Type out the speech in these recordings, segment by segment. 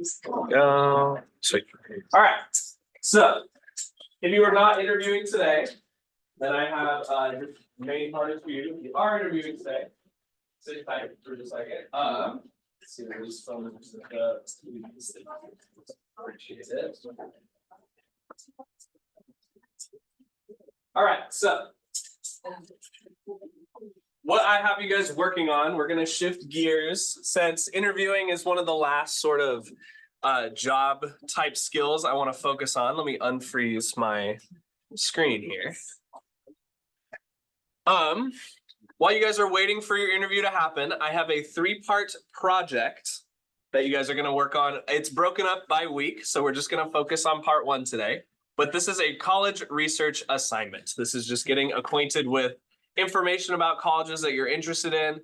Sweet. All right. So if you are not interviewing today, then I have the main part is for you. If you are interviewing today, sit tight for just a second. Let's see, there's some all right, so what I have you guys working on, we're going to shift gears since interviewing is one of the last sort of job type skills I want to focus on. Let me unfreeze my screen here. While you guys are waiting for your interview to happen, I have a 3-part project that you guys are going to work on. It's broken up by week, so we're just going to focus on part 1 today. But this is a college research assignment. This is just getting acquainted with information about colleges that you're interested in,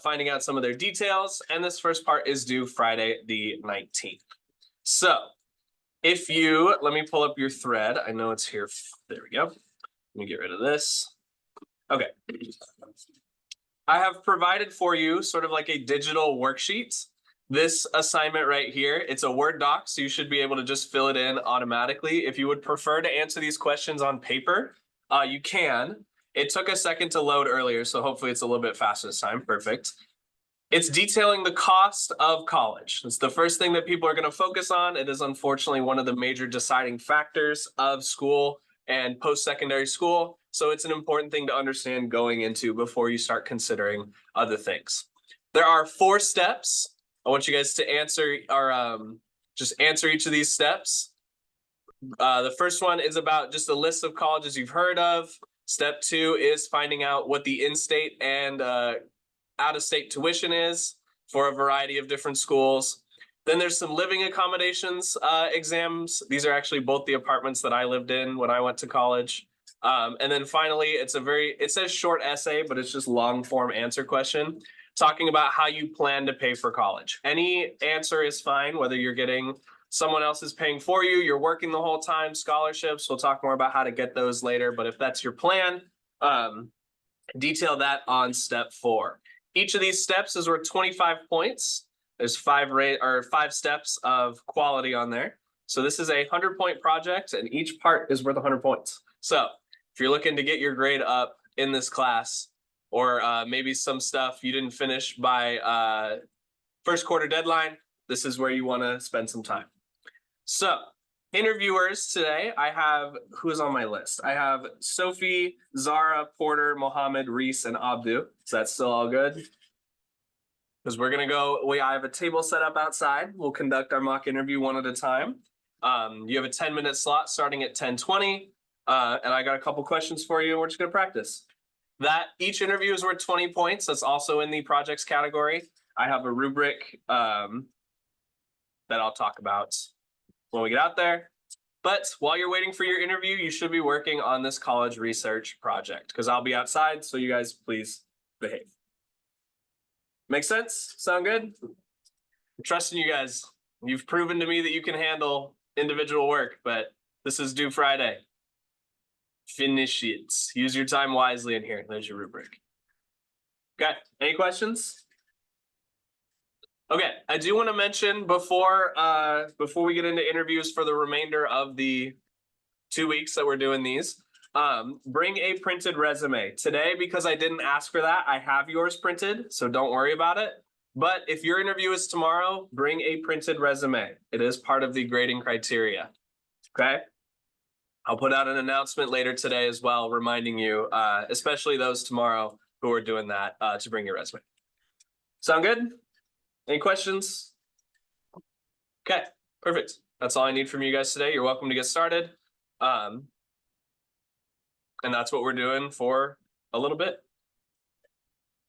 finding out some of their details. And this first part is due Friday the 19th. So if you, let me pull up your thread. I know it's here. There we go. Let me get rid of this. Okay. I have provided for you sort of like a digital worksheet. This assignment right here, it's a Word doc, so you should be able to just fill it in automatically. If you would prefer to answer these questions on paper, you can. It took a second to load earlier, so hopefully it's a little bit faster this time. Perfect. It's detailing the cost of college. It's the first thing that people are going to focus on. It is unfortunately one of the major deciding factors of school and post-secondary school. So it's an important thing to understand going into before you start considering other things. There are 4 steps. I want you guys to answer or just answer each of these steps. The first one is about just a list of colleges you've heard of. Step 2 is finding out what the in-state and out-of-state tuition is for a variety of different schools. Then there's some living accommodations exams. These are actually both the apartments that I lived in when I went to college. And then finally, it says short essay, but it's just long form answer question, talking about how you plan to pay for college. Any answer is fine, whether you're getting someone else is paying for you, you're working the whole time, scholarships. We'll talk more about how to get those later. But if that's your plan, detail that on step 4. Each of these steps is worth 25 points. There's 5 steps of quality on there. So this is a 100-point project, and each part is worth 100 points. So if you're looking to get your grade up in this class, or maybe some stuff you didn't finish by first quarter deadline, this is where you want to spend some time. So interviewers today, I have, who is on my list? I have Sophie, Zara, Porter, Mohammed, Reese, and Abdu. So that's still all good? Because we're going to go, I have a table set up outside. We'll conduct our mock interview one at a time. You have a 10-minute slot starting at 10:20. And I got a couple questions for you, and we're just going to practice. That each interview is worth 20 points. That's also in the projects category. I have a rubric that I'll talk about when we get out there. But while you're waiting for your interview, you should be working on this college research project because I'll be outside. So you guys please behave. Make sense? Sound good? I'm trusting you guys. You've proven to me that you can handle individual work, but this is due Friday. Finish it. Use your time wisely in here. There's your rubric. Okay, any questions? Okay, I do want to mention before we get into interviews for the remainder of the 2 weeks that we're doing these, bring a printed resume. Today, because I didn't ask for that, I have yours printed, so don't worry about it. But if your interview is tomorrow, bring a printed resume. It is part of the grading criteria, okay? I'll put out an announcement later today as well, reminding you, especially those tomorrow who are doing that, to bring your resume. Sound good? Any questions? Okay, perfect. That's all I need from you guys today. You're welcome to get started. And that's what we're doing for a little bit.